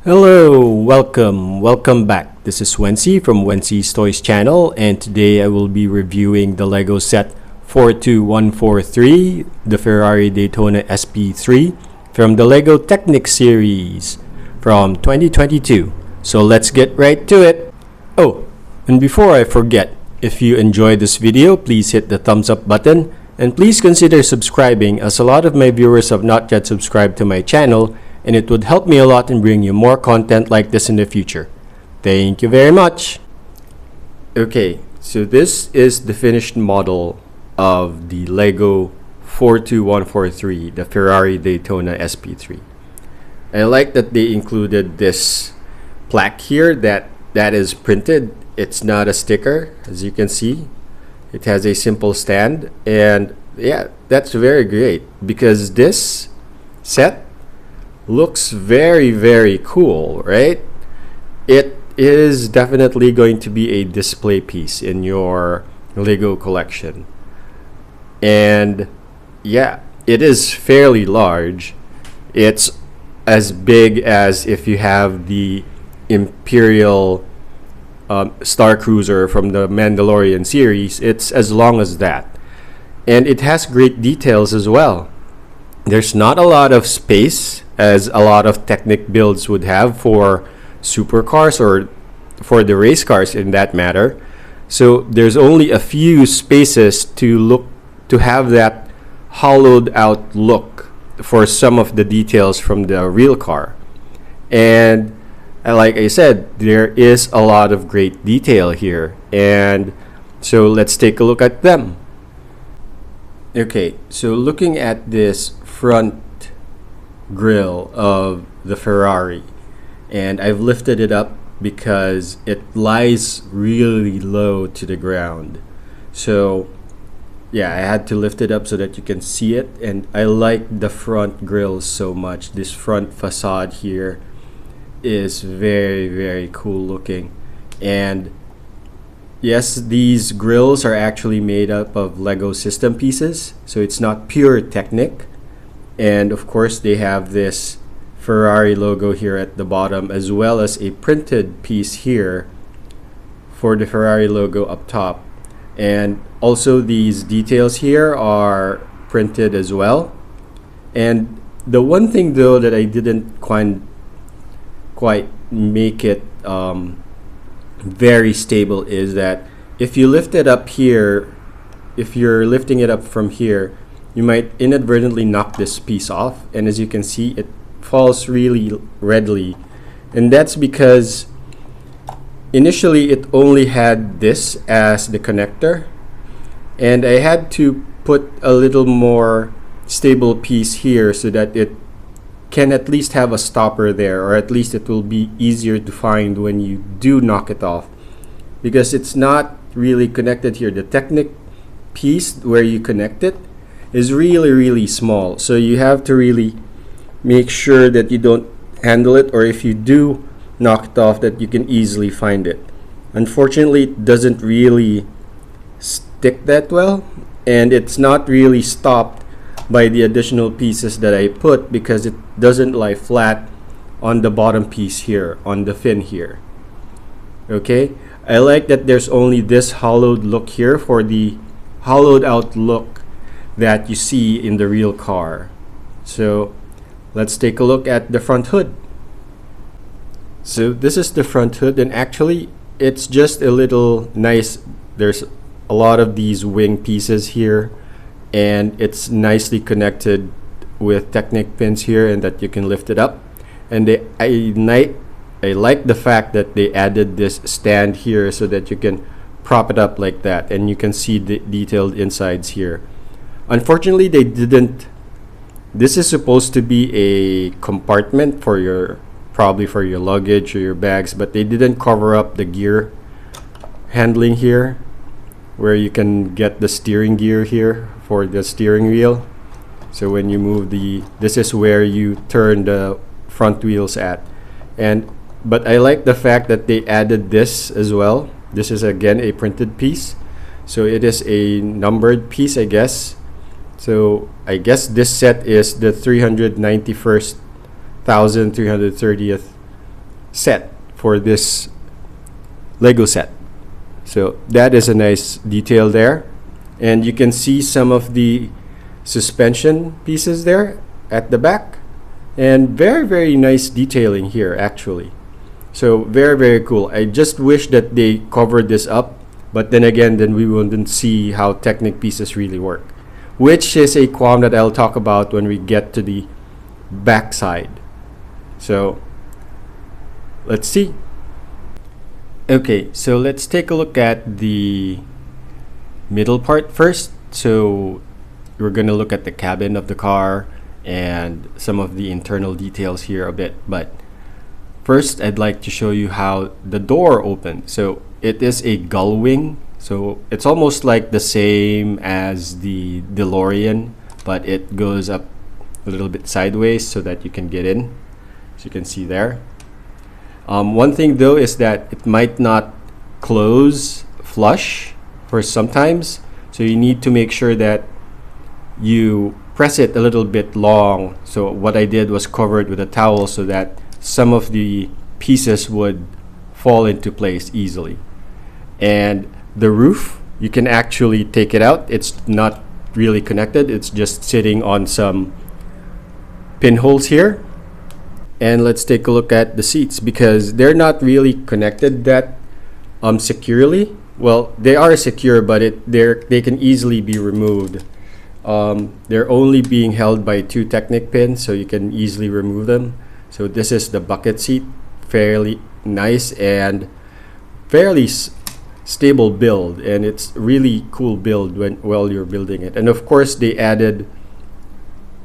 Hello, welcome back. This is Wency from Wency's Toys channel, and today I will be reviewing the Lego set 42143, the Ferrari Daytona SP3 from the Lego Technic series from 2022. So let's get right to it. Oh, and before I forget, if you enjoyed this video, please hit the thumbs up button and please consider subscribing, as a lot of my viewers have not yet subscribed to my channel, and it would help me a lot in bringing you more content like this in the future. Thank you very much. Okay, so this is the finished model of the Lego 42143, the Ferrari Daytona SP3. I like that they included this plaque here that is printed. It's not a sticker, as you can see. It has a simple stand, and yeah, that's very great because this set looks very cool, right? It is definitely going to be a display piece in your Lego collection. And yeah, it is fairly large. It's as big as if you have the Imperial Star Cruiser from the Mandalorian series. It's as long as that. And it has great details as well. There's not a lot of space, as a lot of Technic builds would have for supercars or for the race cars in that matter. So there's only a few spaces to have that hollowed out look for some of the details from the real car. And like I said, there is a lot of great detail here, and so let's take a look at them. Okay, so looking at this front grille of the Ferrari, and I've lifted it up because it lies really low to the ground. So yeah, I had to lift it up so that you can see it, and I like the front grille so much. This front facade here is very cool looking, and yes, these grills are actually made up of Lego system pieces, so it's not pure Technic. And of course they have this Ferrari logo here at the bottom, as well as a printed piece here for the Ferrari logo up top. And also these details here are printed as well. And the one thing though that I didn't quite make it very stable is that if you lift it up here, if you're lifting it up from here, you might inadvertently knock this piece off, and as you can see, it falls really readily. And that's because initially it only had this as the connector, and I had to put a little more stable piece here so that it can at least have a stopper there, or at least it will be easier to find when you do knock it off, because it's not really connected here. The Technic piece where you connect it is really small, so you have to really make sure that you don't handle it, or if you do knock it off, that you can easily find it. Unfortunately, it doesn't really stick that well, and it's not really stopped by the additional pieces that I put, because it doesn't lie flat on the bottom piece here, on the fin here. Okay, I like that there's only this hollowed look here for the hollowed out look that you see in the real car. So let's take a look at the front hood. So this is the front hood, and actually it's just a little nice. There's a lot of these wing pieces here, and it's nicely connected with Technic pins here, and that you can lift it up. And I like the fact that they added this stand here so that you can prop it up like that, and you can see the detailed insides here. Unfortunately, they didn't. This is supposed to be a compartment for your, probably for your luggage or your bags, but they didn't cover up the gear handling here, where you can get the steering gear here for the steering wheel. So when you move this is where you turn the front wheels at. But I like the fact that they added this as well. This is again a printed piece, so it is a numbered piece, I guess. So I guess this set is the 391,330th set for this Lego set. So that is a nice detail there, and you can see some of the suspension pieces there at the back, and very nice detailing here actually. So very cool. I just wish that they covered this up, but then again, then we wouldn't see how Technic pieces really work, which is a qualm that I'll talk about when we get to the back side. So let's see. Okay, so let's take a look at the middle part first. So we're gonna look at the cabin of the car and some of the internal details here a bit, but first I'd like to show you how the door opens. So it is a gull wing, so it's almost like the same as the DeLorean, but it goes up a little bit sideways so that you can get in, as you can see there. One thing though is that it might not close flush for sometimes, so you need to make sure that you press it a little bit long. So what I did was cover it with a towel so that some of the pieces would fall into place easily. And the roof, you can actually take it out. It's not really connected, it's just sitting on some pinholes here. And let's take a look at the seats, because they're not really connected that securely. Well, they are secure, but they can easily be removed. They're only being held by 2 Technic pins, so you can easily remove them. So this is the bucket seat, fairly nice and fairly stable build, and it's really cool build while you're building it. And of course they added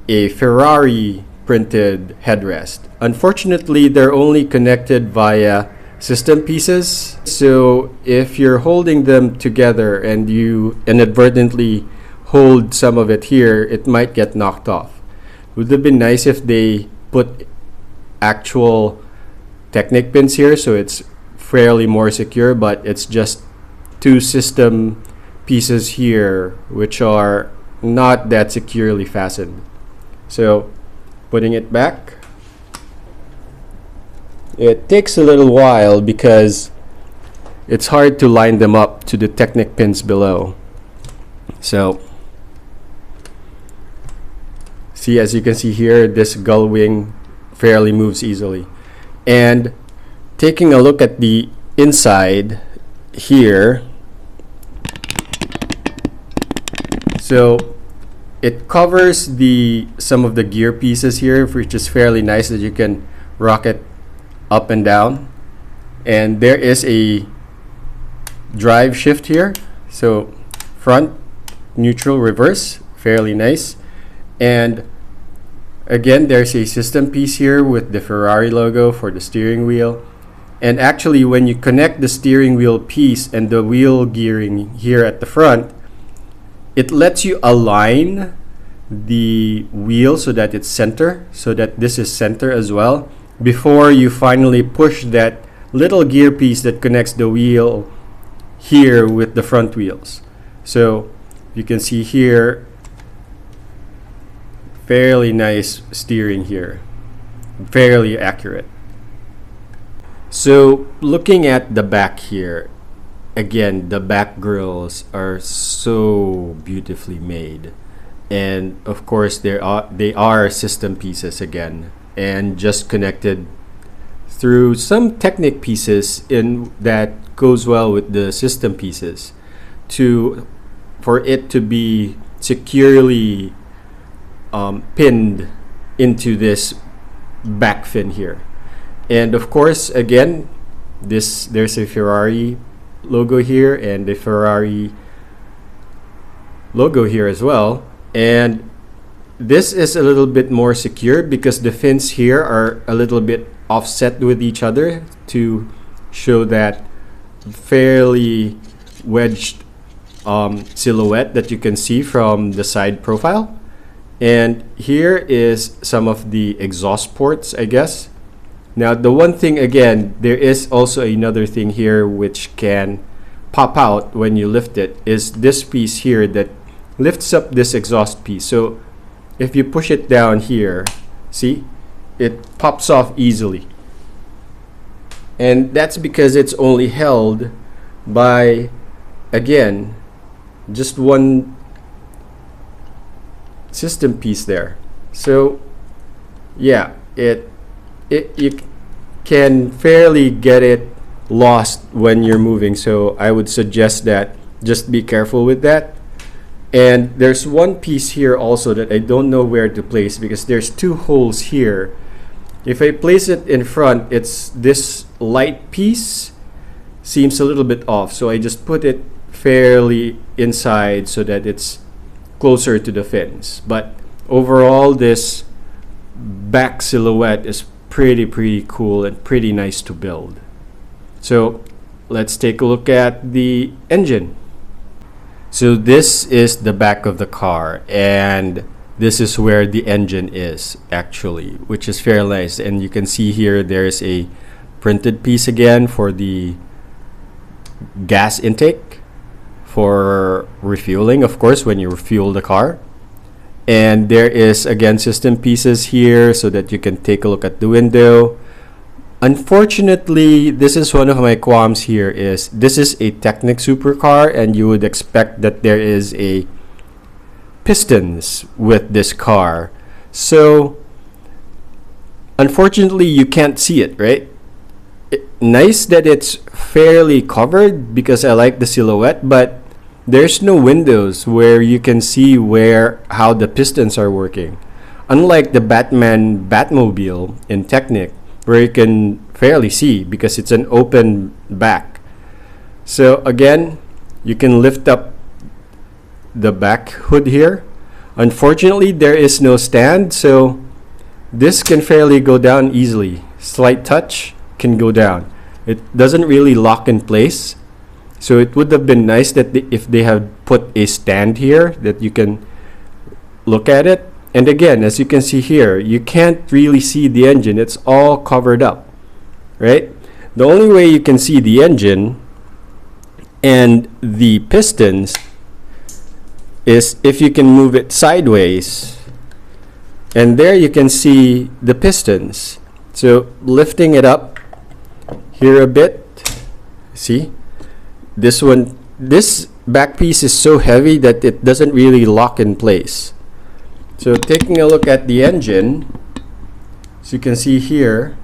a Ferrari printed headrest. Unfortunately, they're only connected via system pieces, so if you're holding them together and you inadvertently hold some of it here, it might get knocked off. It would have been nice if they put actual Technic pins here so it's fairly more secure, but it's just 2 system pieces here which are not that securely fastened. So putting it back, it takes a little while because it's hard to line them up to the Technic pins below. So see, as you can see here, this gull wing fairly moves easily. And taking a look at the inside here, so it covers some of the gear pieces here, which is fairly nice that you can rock it up and down. And there is a drive shift here, so front, neutral, reverse, fairly nice. And again, there's a system piece here with the Ferrari logo for the steering wheel. And actually, when you connect the steering wheel piece and the wheel gearing here at the front, it lets you align the wheel so that it's center, so that this is center as well, before you finally push that little gear piece that connects the wheel here with the front wheels. So you can see here, fairly nice steering here, fairly accurate. So looking at the back here, again, the back grills are so beautifully made, and of course they are system pieces again, and just connected through some Technic pieces in that goes well with the system pieces for it to be securely pinned into this back fin here. And of course, again, there's a Ferrari logo here and the Ferrari logo here as well. And this is a little bit more secure because the fins here are a little bit offset with each other to show that fairly wedged silhouette that you can see from the side profile. And here is some of the exhaust ports, I guess. Now, the one thing, again, there is also another thing here which can pop out when you lift it, is this piece here that lifts up this exhaust piece. So if you push it down here, see, it pops off easily. And that's because it's only held by, again, just one system piece there. So yeah, you can fairly get it lost when you're moving, so I would suggest that just be careful with that. And there's one piece here also that I don't know where to place, because there's two holes here. If I place it in front, it's this light piece seems a little bit off, so I just put it fairly inside so that it's closer to the fins. But overall, this back silhouette is pretty cool and pretty nice to build. So let's take a look at the engine. So this is the back of the car, and this is where the engine is actually, which is fairly nice. And you can see here there's a printed piece again for the gas intake for refueling, of course, when you refuel the car. And there is again system pieces here so that you can take a look at the window. Unfortunately, this is one of my qualms here, is this is a Technic supercar, and you would expect that there is a pistons with this car. So unfortunately you can't see it, right? Nice that it's fairly covered because I like the silhouette, but there's no windows where you can see how the pistons are working. Unlike the Batmobile in Technic, where you can fairly see because it's an open back. So again, you can lift up the back hood here. Unfortunately, there is no stand, so this can fairly go down easily. Slight touch can go down. It doesn't really lock in place. So it would have been nice that if they had put a stand here that you can look at it. And again, as you can see here, you can't really see the engine. It's all covered up, right? The only way you can see the engine and the pistons is if you can move it sideways. And there you can see the pistons. So lifting it up here a bit, see? This back piece is so heavy that it doesn't really lock in place. So taking a look at the engine, as you can see here,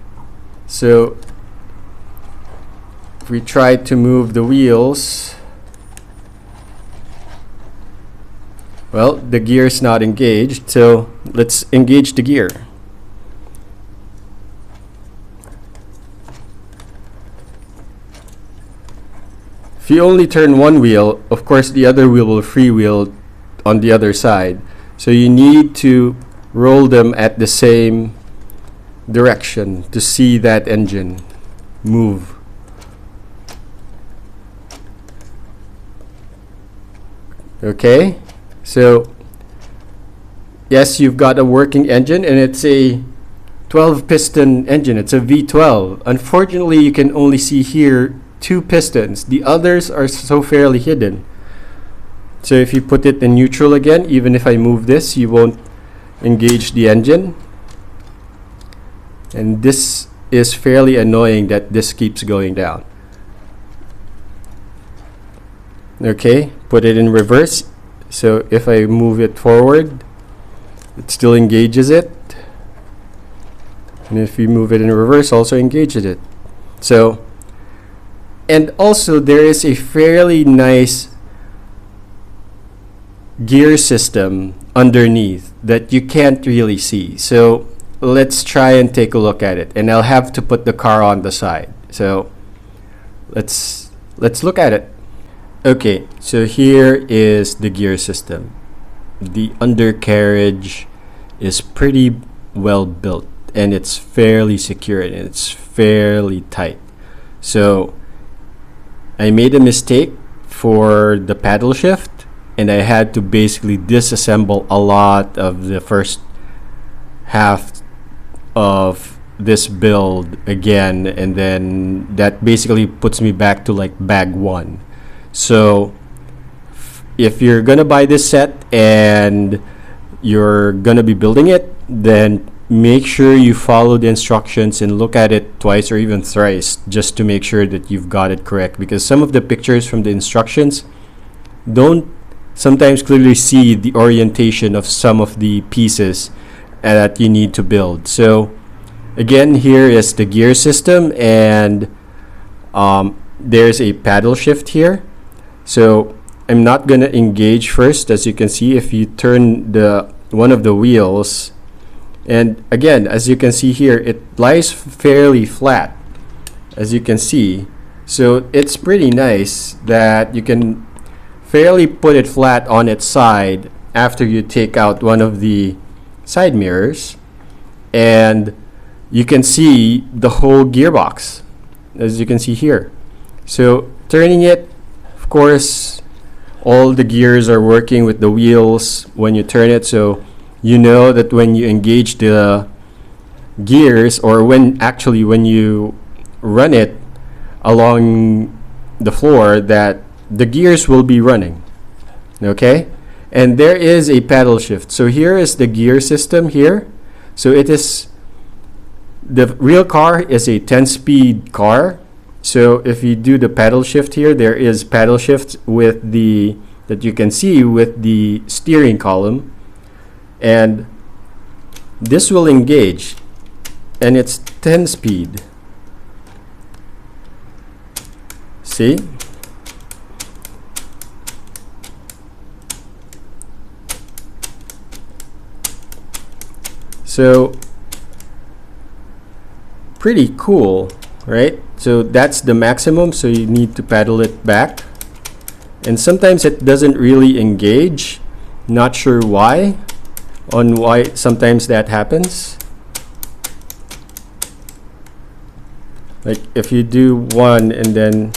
so if we try to move the wheels, well, the gear is not engaged, so let's engage the gear. If you only turn one wheel, of course the other wheel will freewheel on the other side. So you need to roll them at the same direction to see that engine move. Okay, so yes, you've got a working engine, and it's a 12 piston engine. It's a V12. Unfortunately, you can only see here 2 pistons. The others are so fairly hidden. So if you put it in neutral again, even if I move this, you won't engage the engine. And this is fairly annoying that this keeps going down. Okay, put it in reverse. So if I move it forward, it still engages it. And if you move it in reverse, also engages it. So, and also there is a fairly nice gear system underneath that you can't really see. So let's try and take a look at it, and I'll have to put the car on the side. So let's look at it. Okay, so here is the gear system. The undercarriage is pretty well built, and it's fairly secure, and it's fairly tight. So I made a mistake for the paddle shift, and I had to basically disassemble a lot of the first half of this build again, and then that basically puts me back to like bag 1. So if you're gonna buy this set and you're gonna be building it, then make sure you follow the instructions and look at it twice or even thrice just to make sure that you've got it correct, because some of the pictures from the instructions don't sometimes clearly see the orientation of some of the pieces that you need to build. So again, here is the gear system, and there's a paddle shift here. So I'm not gonna engage first. As you can see, if you turn the one of the wheels, and again, as you can see here, it lies fairly flat, as you can see. So it's pretty nice that you can fairly put it flat on its side after you take out one of the side mirrors, and you can see the whole gearbox, as you can see here. So turning it, of course, all the gears are working with the wheels when you turn it, so you know that when you engage the gears, or when you run it along the floor, that the gears will be running. Okay, and there is a paddle shift. So here is the gear system here. So it is, the real car is a 10-speed car. So if you do the paddle shift here, there is paddle shift with the, that you can see with the steering column, and this will engage, and it's 10 speed. See? So pretty cool, right? So that's the maximum, so you need to paddle it back, and sometimes it doesn't really engage. Not sure why, sometimes that happens. Like if you do one and then,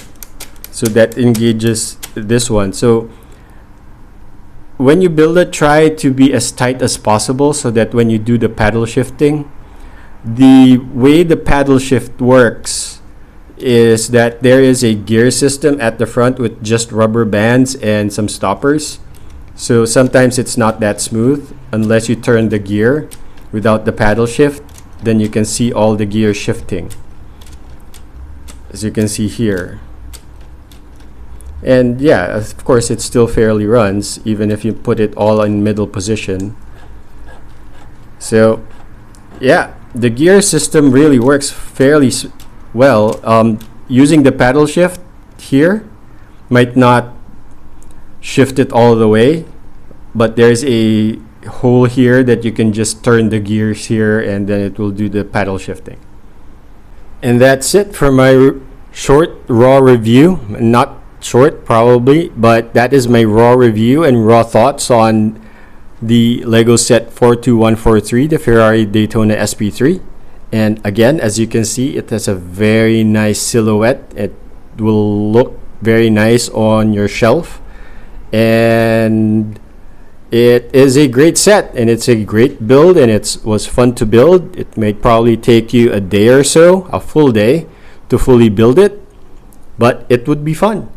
so that engages this one. So when you build it, try to be as tight as possible so that when you do the paddle shifting, the way the paddle shift works is that there is a gear system at the front with just rubber bands and some stoppers. So sometimes it's not that smooth unless you turn the gear without the paddle shift. Then you can see all the gears shifting, as you can see here. And yeah, of course it still fairly runs even if you put it all in middle position. So yeah, the gear system really works fairly well. Using the paddle shift here might not shift it all the way, but there's a hole here that you can just turn the gears here, and then it will do the paddle shifting. And that's it for my short raw review. Not short probably, but that is my raw review and raw thoughts on the Lego set 42143, the Ferrari Daytona SP3. And again, as you can see, it has a very nice silhouette. It will look very nice on your shelf, and it is a great set, and it's a great build, and it was fun to build. It may probably take you a day or so, a full day, to fully build it, but it would be fun.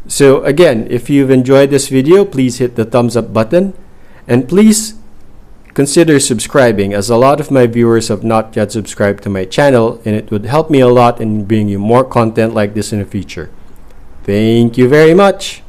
So again, if you've enjoyed this video, please hit the thumbs up button, and please consider subscribing, as a lot of my viewers have not yet subscribed to my channel, and it would help me a lot in bringing you more content like this in the future. Thank you very much.